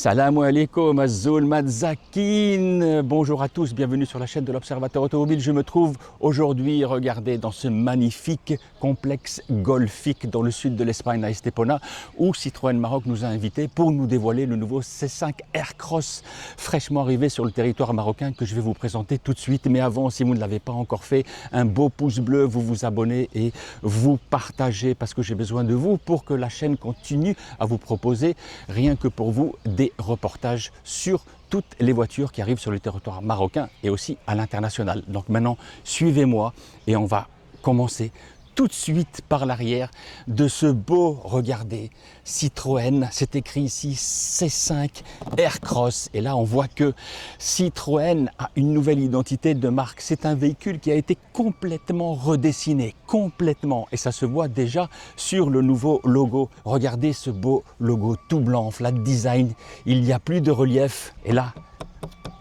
Salam alaikum, Azul Madzakin. Bonjour à tous, bienvenue sur la chaîne de l'Observateur Automobile. Je me trouve aujourd'hui, regardez, dans ce magnifique complexe golfique dans le sud de l'Espagne, à Estepona, où Citroën Maroc nous a invités pour nous dévoiler le nouveau C5 Aircross fraîchement arrivé sur le territoire marocain que je vais vous présenter tout de suite. Mais avant, si vous ne l'avez pas encore fait, un beau pouce bleu, vous vous abonnez et vous partagez parce que j'ai besoin de vous pour que la chaîne continue à vous proposer, rien que pour vous, des reportages sur toutes les voitures qui arrivent sur le territoire marocain et aussi à l'international. Donc maintenant, suivez-moi et on va commencer tout de suite par l'arrière de ce beau, regardez, Citroën, c'est écrit ici C5 Aircross. Et là, on voit que Citroën a une nouvelle identité de marque. C'est un véhicule qui a été complètement redessiné, complètement. Et ça se voit déjà sur le nouveau logo. Regardez ce beau logo tout blanc, flat design. Il n'y a plus de relief. Et là,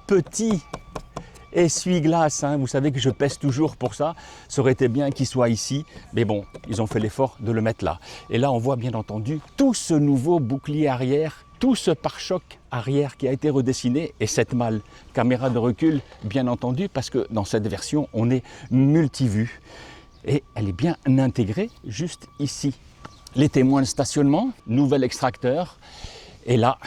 petit essuie-glace, hein. Vous savez que je pèse toujours pour ça. Ça aurait été bien qu'il soit ici, mais bon, ils ont fait l'effort de le mettre là. Et là, on voit bien entendu tout ce nouveau bouclier arrière, tout ce pare-choc arrière qui a été redessiné et cette malle caméra de recul, bien entendu, parce que dans cette version, on est multivue et elle est bien intégrée juste ici. Les témoins de stationnement, nouvel extracteur et là,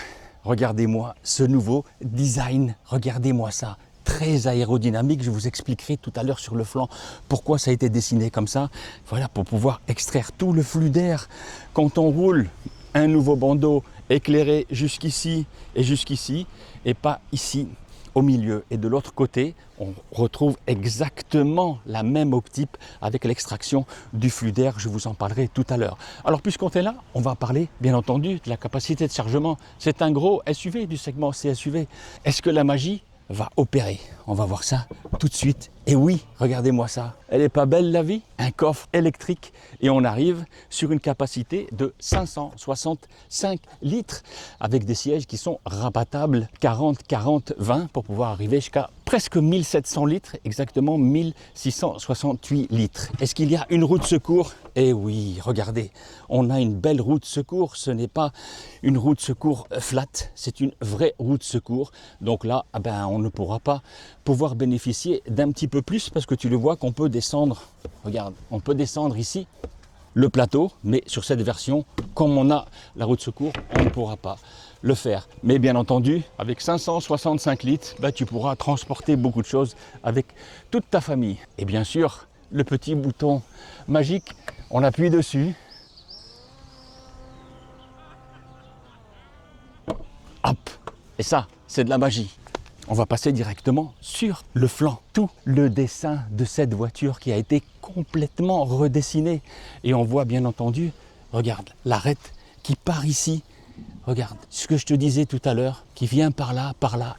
regardez-moi ce nouveau design, regardez-moi ça. Très aérodynamique, je vous expliquerai tout à l'heure sur le flanc pourquoi ça a été dessiné comme ça. Voilà, pour pouvoir extraire tout le flux d'air quand on roule. Un nouveau bandeau éclairé jusqu'ici et pas ici au milieu. Et de l'autre côté, on retrouve exactement la même optique avec l'extraction du flux d'air. Je vous en parlerai tout à l'heure. Alors puisqu'on est là, on va parler bien entendu de la capacité de chargement. C'est un gros SUV du segment C-SUV. Est-ce que la magie va opérer? On va voir ça tout de suite. Et oui, regardez-moi ça. Elle est pas belle la vie? Un coffre électrique et on arrive sur une capacité de 565 litres avec des sièges qui sont rabattables 40-40-20 pour pouvoir arriver jusqu'à presque 1700 litres, exactement 1668 litres. Est-ce qu'il y a une roue de secours? Eh oui, regardez, on a une belle roue de secours. Ce n'est pas une roue de secours flat, c'est une vraie roue de secours. Donc là, on ne pourra pas pouvoir bénéficier d'un petit peu plus parce que tu le vois qu'on peut descendre, regarde, on peut descendre ici le plateau, mais sur cette version, comme on a la roue de secours, on ne pourra pas le faire. Mais bien entendu, avec 565 litres, tu pourras transporter beaucoup de choses avec toute ta famille. Et bien sûr, le petit bouton magique, on appuie dessus. Hop! Et ça, c'est de la magie. On va passer directement sur le flanc. Tout le dessin de cette voiture qui a été complètement redessiné. Et on voit bien entendu, regarde, l'arête qui part ici. Regarde, ce que je te disais tout à l'heure, qui vient par là,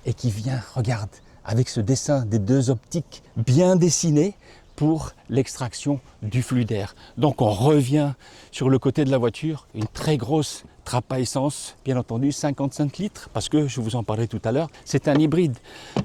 et qui vient, regarde, avec ce dessin des deux optiques bien dessinées pour l'extraction du flux d'air. Donc on revient sur le côté de la voiture, une très grosse trappe à essence, bien entendu 55 litres, parce que je vous en parlais tout à l'heure, c'est un hybride,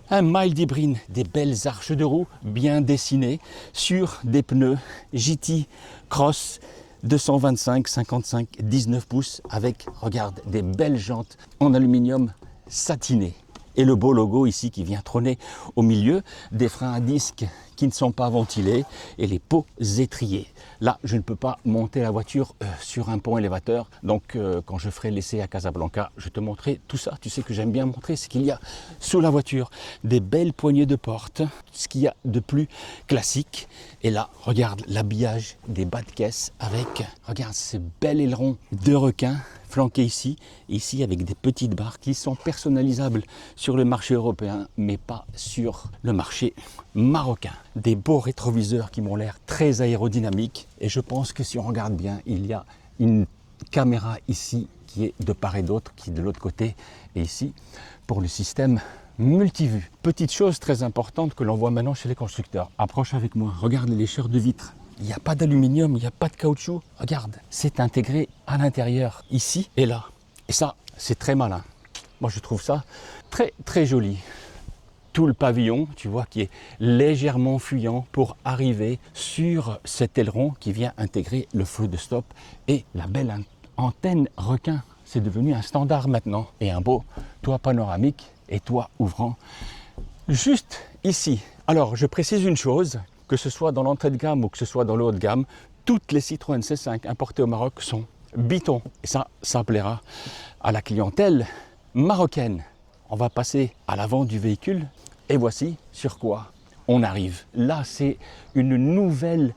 un mild hybride, des belles arches de roue bien dessinées sur des pneus GT Cross 225, 55, 19 pouces avec, regarde, des belles jantes en aluminium satiné. Et le beau logo ici qui vient trôner au milieu, des freins à disque qui ne sont pas ventilés et les pots étriés. Là, je ne peux pas monter la voiture sur un pont élévateur. Donc, quand je ferai l'essai à Casablanca, je te montrerai tout ça. Tu sais que j'aime bien montrer ce qu'il y a sous la voiture. Des belles poignées de porte, ce qu'il y a de plus classique. Et là, regarde l'habillage des bas de caisse avec, regarde ce bel aileron de requin flanqué ici avec des petites barres qui sont personnalisables sur le marché européen, mais pas sur le marché marocain. Des beaux rétroviseurs qui m'ont l'air très aérodynamiques et je pense que si on regarde bien, il y a une caméra ici qui est de part et d'autre, qui est de l'autre côté et ici pour le système multivue. Petite chose très importante que l'on voit maintenant chez les constructeurs. Approche avec moi, regarde les lécheurs de vitres. Il n'y a pas d'aluminium, il n'y a pas de caoutchouc. Regarde, c'est intégré à l'intérieur, ici et là. Et ça, c'est très malin. Moi, je trouve ça très, très joli. Tout le pavillon, tu vois, qui est légèrement fuyant pour arriver sur cet aileron qui vient intégrer le feu de stop et la belle antenne requin. C'est devenu un standard maintenant. Et un beau toit panoramique et toit ouvrant juste ici. Alors je précise une chose, que ce soit dans l'entrée de gamme ou que ce soit dans le haut de gamme, toutes les Citroën C5 importées au Maroc sont Biton. Et ça plaira à la clientèle marocaine. On va passer à l'avant du véhicule et voici sur quoi on arrive. Là, c'est une nouvelle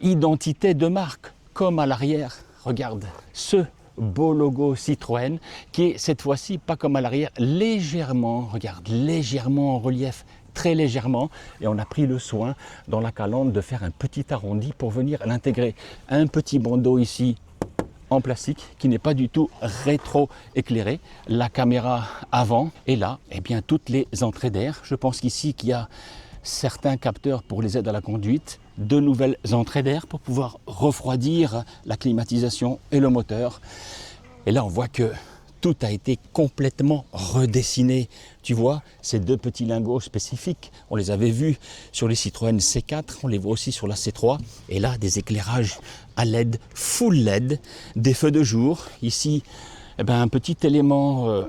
identité de marque, comme à l'arrière. Regarde ce beau logo Citroën qui est cette fois-ci pas comme à l'arrière, légèrement, regarde, légèrement en relief, très légèrement, et on a pris le soin dans la calandre de faire un petit arrondi pour venir l'intégrer. Un petit bandeau ici en plastique qui n'est pas du tout rétro-éclairé, la caméra avant, et là, eh bien, toutes les entrées d'air. Je pense qu'ici qu'il y a certains capteurs pour les aides à la conduite, de nouvelles entrées d'air pour pouvoir refroidir la climatisation et le moteur. Et là, on voit que tout a été complètement redessiné. Tu vois, ces deux petits lingots spécifiques, on les avait vus sur les Citroën C4, on les voit aussi sur la C3. Et là, des éclairages à LED, full LED, des feux de jour. Ici, eh ben, un petit élément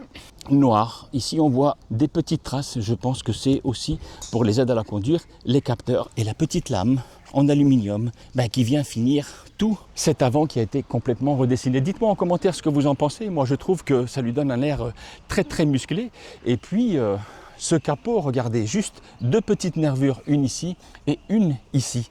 noir. Ici, on voit des petites traces. Je pense que c'est aussi pour les aides à la conduire, les capteurs et la petite lame en aluminium qui vient finir tout cet avant qui a été complètement redessiné. Dites-moi en commentaire ce que vous en pensez. Moi, je trouve que ça lui donne un air très très musclé. Et puis, ce capot, regardez, juste deux petites nervures, une ici et une ici.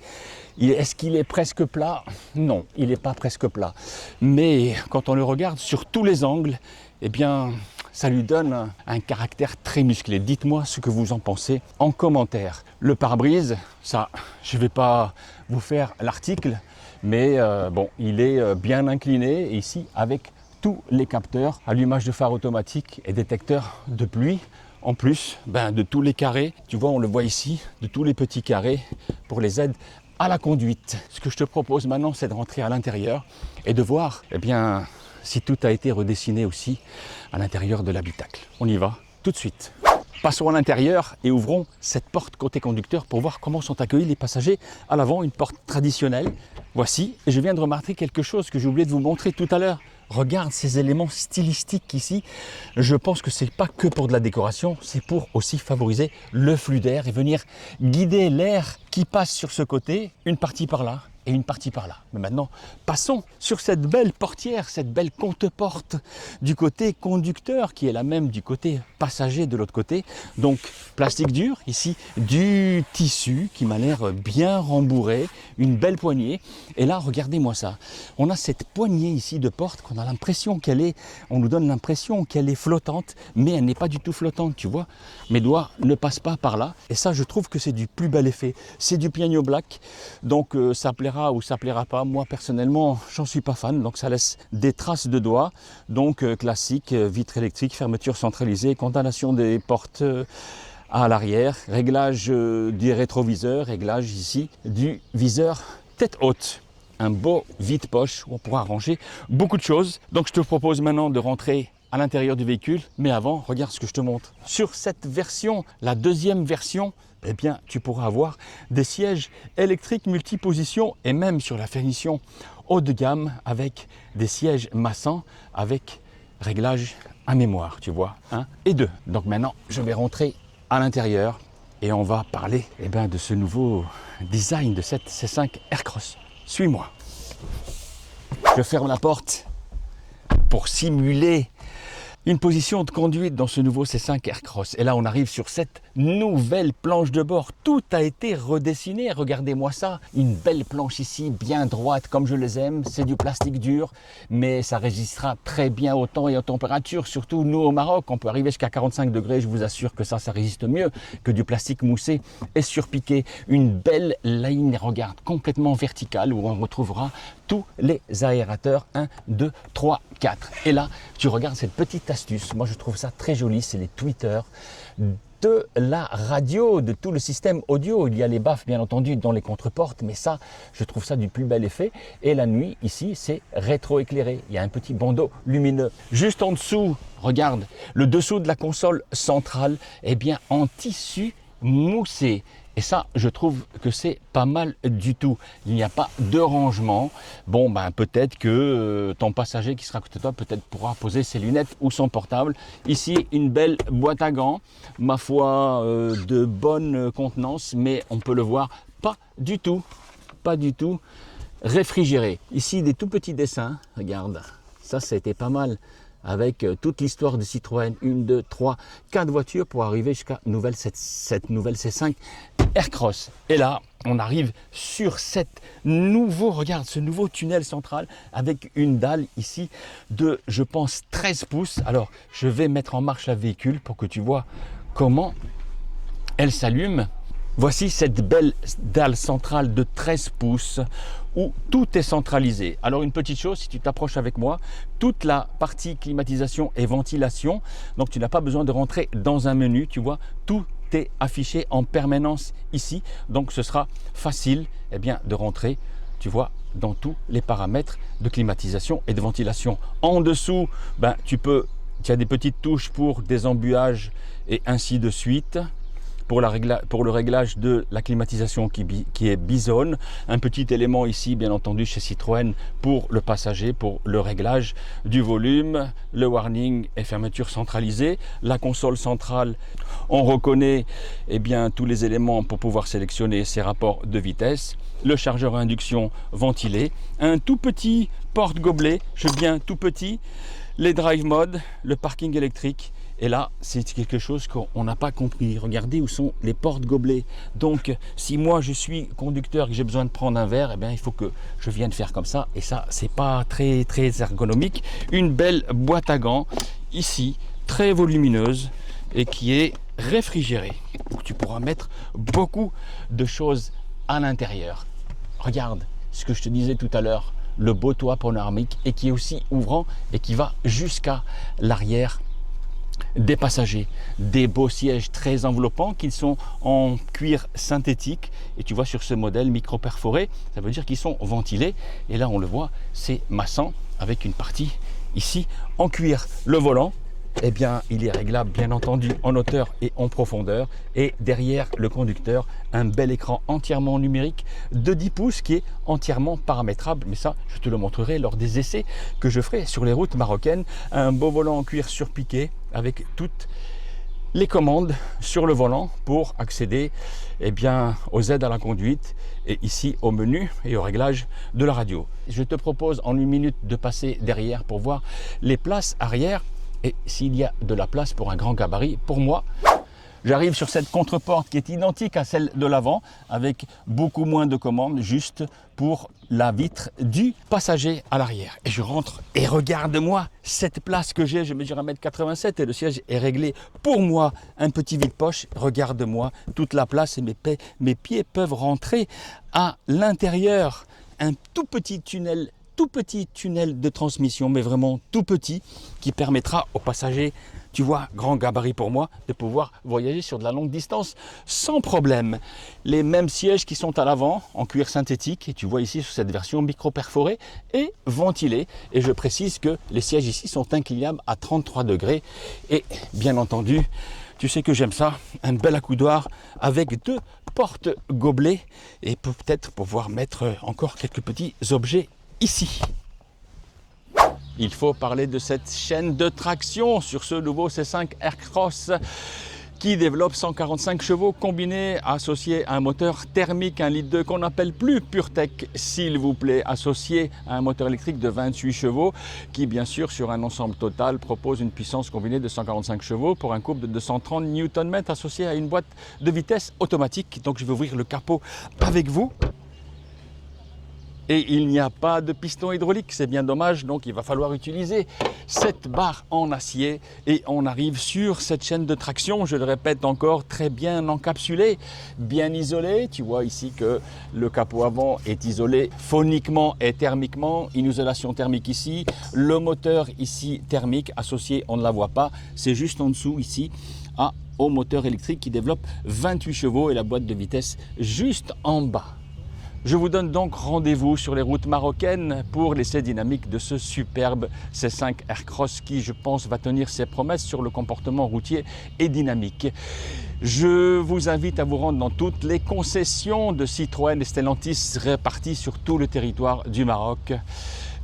Est-ce qu'il est presque plat? Non, il n'est pas presque plat. Mais quand on le regarde sur tous les angles, eh bien, ça lui donne un caractère très musclé. Dites-moi ce que vous en pensez en commentaire. Le pare-brise, ça, je ne vais pas vous faire l'article, mais bon, il est bien incliné ici avec tous les capteurs, allumage de phare automatique et détecteur de pluie. En plus de tous les carrés, tu vois, on le voit ici, de tous les petits carrés pour les aides à la conduite. Ce que je te propose maintenant, c'est de rentrer à l'intérieur et de voir, eh bien, si tout a été redessiné aussi à l'intérieur de l'habitacle. On y va tout de suite. Passons à l'intérieur et ouvrons cette porte côté conducteur pour voir comment sont accueillis les passagers à l'avant, une porte traditionnelle. Voici, et je viens de remarquer quelque chose que j'ai oublié de vous montrer tout à l'heure. Regarde ces éléments stylistiques ici. Je pense que c'est pas que pour de la décoration, c'est pour aussi favoriser le flux d'air et venir guider l'air qui passe sur ce côté, une partie par là et une partie par là. Mais maintenant, passons sur cette belle portière, cette belle compte-porte du côté conducteur qui est la même du côté passager de l'autre côté. Donc, plastique dur, ici, du tissu qui m'a l'air bien rembourré, une belle poignée. Et là, regardez-moi ça. On a cette poignée ici de porte qu'on a l'impression qu'elle est, on nous donne l'impression qu'elle est flottante, mais elle n'est pas du tout flottante, tu vois. Mes doigts ne passent pas par là. Et ça, je trouve que c'est du plus bel effet. C'est du piano black, donc ça plaira ou ça plaira pas. Moi personnellement j'en suis pas fan, donc ça laisse des traces de doigts. Donc classique, vitre électrique, fermeture centralisée, condamnation des portes à l'arrière, réglage du rétroviseur, réglage ici du viseur tête haute. Un beau vide-poche où on pourra ranger beaucoup de choses. Donc je te propose maintenant de rentrer à l'intérieur du véhicule, mais avant, regarde ce que je te montre. Sur cette version, la deuxième version, eh bien, tu pourras avoir des sièges électriques multipositions et même sur la finition haut de gamme avec des sièges massants avec réglage à mémoire, tu vois, 1 et 2. Donc maintenant, je vais rentrer à l'intérieur et on va parler de ce nouveau design de cette C5 Aircross. Suis-moi. Je ferme la porte pour simuler une position de conduite dans ce nouveau C5 Aircross. Et là, on arrive sur cette nouvelle planche de bord. Tout a été redessiné. Regardez-moi ça. Une belle planche ici, bien droite, comme je les aime. C'est du plastique dur, mais ça résistera très bien au temps et aux températures. Surtout, nous, au Maroc, on peut arriver jusqu'à 45 degrés. Je vous assure que ça résiste mieux que du plastique moussé et surpiqué. Une belle ligne, regarde, complètement verticale, où on retrouvera tous les aérateurs 1, 2, 3, 4. Et là, tu regardes cette petite astuce. Moi, je trouve ça très joli. C'est les tweeters de la radio, de tout le système audio. Il y a les baffes, bien entendu, dans les contreportes, mais ça, je trouve ça du plus bel effet. Et la nuit, ici, c'est rétro-éclairé. Il y a un petit bandeau lumineux. Juste en dessous, regarde, le dessous de la console centrale, en tissu moussé. Et ça, je trouve que c'est pas mal du tout. Il n'y a pas de rangement. Bon, ben peut-être que ton passager qui sera à côté de toi, peut-être pourra poser ses lunettes ou son portable. Ici, une belle boîte à gants, ma foi, de bonne contenance, mais on peut le voir, pas du tout réfrigéré. Ici, des tout petits dessins, regarde, ça a été pas mal. Avec toute l'histoire de Citroën, 1, 2, 3, 4 voitures pour arriver jusqu'à cette nouvelle C5 Aircross. Et là, on arrive sur regarde, ce nouveau tunnel central avec une dalle ici de, je pense, 13 pouces. Alors, je vais mettre en marche la véhicule pour que tu vois comment elle s'allume. Voici cette belle dalle centrale de 13 pouces où tout est centralisé. Alors une petite chose, si tu t'approches avec moi, toute la partie climatisation et ventilation, donc tu n'as pas besoin de rentrer dans un menu, tu vois, tout est affiché en permanence ici, donc ce sera facile de rentrer, tu vois, dans tous les paramètres de climatisation et de ventilation. En dessous, tu as des petites touches pour des embuages et ainsi de suite. Pour le réglage de la climatisation qui est bisone, un petit élément ici bien entendu chez Citroën pour le passager, pour le réglage du volume, le warning et fermeture centralisée, la console centrale, on reconnaît tous les éléments pour pouvoir sélectionner ses rapports de vitesse, le chargeur à induction ventilé, un tout petit porte-gobelet, je dis bien tout petit, les drive modes, le parking électrique. Et là, c'est quelque chose qu'on n'a pas compris. Regardez où sont les porte-gobelets. Donc, si moi je suis conducteur et que j'ai besoin de prendre un verre, il faut que je vienne faire comme ça. Et ça, c'est pas très ergonomique. Une belle boîte à gants, ici, très volumineuse et qui est réfrigérée. Où tu pourras mettre beaucoup de choses à l'intérieur. Regarde ce que je te disais tout à l'heure, le beau toit panoramique et qui est aussi ouvrant et qui va jusqu'à l'arrière des passagers, des beaux sièges très enveloppants qui sont en cuir synthétique et tu vois sur ce modèle micro perforé, ça veut dire qu'ils sont ventilés et là on le voit, c'est massant avec une partie ici en cuir. Le volant, il est réglable bien entendu en hauteur et en profondeur et derrière le conducteur, un bel écran entièrement numérique de 10 pouces qui est entièrement paramétrable, mais ça je te le montrerai lors des essais que je ferai sur les routes marocaines. Un beau volant en cuir surpiqué avec toutes les commandes sur le volant pour accéder aux aides à la conduite et ici au menu et au réglage de la radio. Je te propose en une minute de passer derrière pour voir les places arrière et s'il y a de la place pour un grand gabarit. Pour moi, j'arrive sur cette contre-porte qui est identique à celle de l'avant avec beaucoup moins de commandes juste pour la vitre du passager à l'arrière. Et je rentre et regarde-moi cette place que j'ai, je mesure 1,87 m et le siège est réglé pour moi, un petit vide-poche. Regarde-moi toute la place et mes pieds peuvent rentrer à l'intérieur. Un tout petit tunnel de transmission, mais vraiment tout petit, qui permettra aux passagers, tu vois, grand gabarit pour moi, de pouvoir voyager sur de la longue distance sans problème. Les mêmes sièges qui sont à l'avant en cuir synthétique, et tu vois ici sur cette version micro perforée et ventilée. Et je précise que les sièges ici sont inclinables à 33 degrés. Et bien entendu, tu sais que j'aime ça, un bel accoudoir avec 2 porte-gobelets et peut-être pouvoir mettre encore quelques petits objets ici. Il faut parler de cette chaîne de traction sur ce nouveau C5 Aircross qui développe 145 chevaux combinés associés à un moteur thermique 1,2 litre qu'on n'appelle plus PureTech, s'il vous plaît, associé à un moteur électrique de 28 chevaux qui bien sûr sur un ensemble total propose une puissance combinée de 145 chevaux pour un couple de 230 Nm associé à une boîte de vitesse automatique. Donc je vais ouvrir le capot avec vous. Et il n'y a pas de piston hydraulique, c'est bien dommage, donc il va falloir utiliser cette barre en acier et on arrive sur cette chaîne de traction, je le répète encore, très bien encapsulée, bien isolée. Tu vois ici que le capot avant est isolé phoniquement et thermiquement, une isolation thermique ici, le moteur ici thermique associé, on ne la voit pas, c'est juste en dessous ici au moteur électrique qui développe 28 chevaux et la boîte de vitesse juste en bas. Je vous donne donc rendez-vous sur les routes marocaines pour l'essai dynamique de ce superbe C5 Aircross qui, je pense, va tenir ses promesses sur le comportement routier et dynamique. Je vous invite à vous rendre dans toutes les concessions de Citroën et Stellantis réparties sur tout le territoire du Maroc.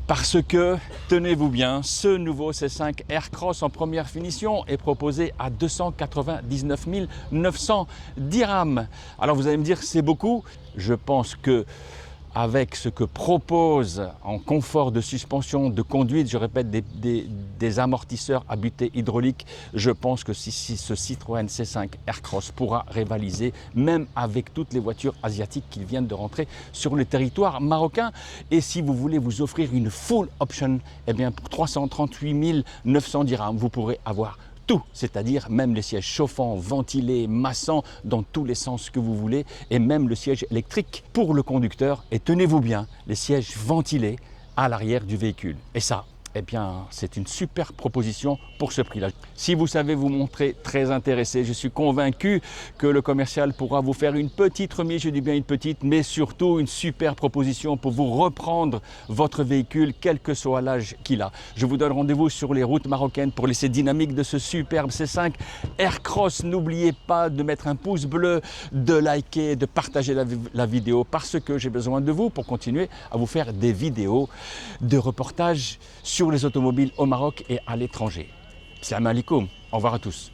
Parce que, tenez-vous bien, ce nouveau C5 Aircross en première finition est proposé à 299 900 dirhams. Alors vous allez me dire, c'est beaucoup? Je pense que avec ce que propose en confort de suspension, de conduite, je répète, des amortisseurs à butée hydraulique, je pense que si ce Citroën C5 Aircross pourra rivaliser même avec toutes les voitures asiatiques qui viennent de rentrer sur le territoire marocain. Et si vous voulez vous offrir une full option, eh bien pour 338 900 dirhams, vous pourrez avoir tout, c'est-à-dire même les sièges chauffants, ventilés, massants dans tous les sens que vous voulez, et même le siège électrique pour le conducteur. Et tenez-vous bien, les sièges ventilés à l'arrière du véhicule. Et ça, eh bien, c'est une super proposition pour ce prix-là. Si vous savez vous montrer très intéressé, je suis convaincu que le commercial pourra vous faire une petite remise, je dis bien une petite, mais surtout une super proposition pour vous reprendre votre véhicule, quel que soit l'âge qu'il a. Je vous donne rendez-vous sur les routes marocaines pour l'essai dynamique de ce superbe C5 Aircross. N'oubliez pas de mettre un pouce bleu, de liker, de partager la vidéo, parce que j'ai besoin de vous pour continuer à vous faire des vidéos de reportages sur les automobiles au Maroc et à l'étranger. Salam alaikum, au revoir à tous.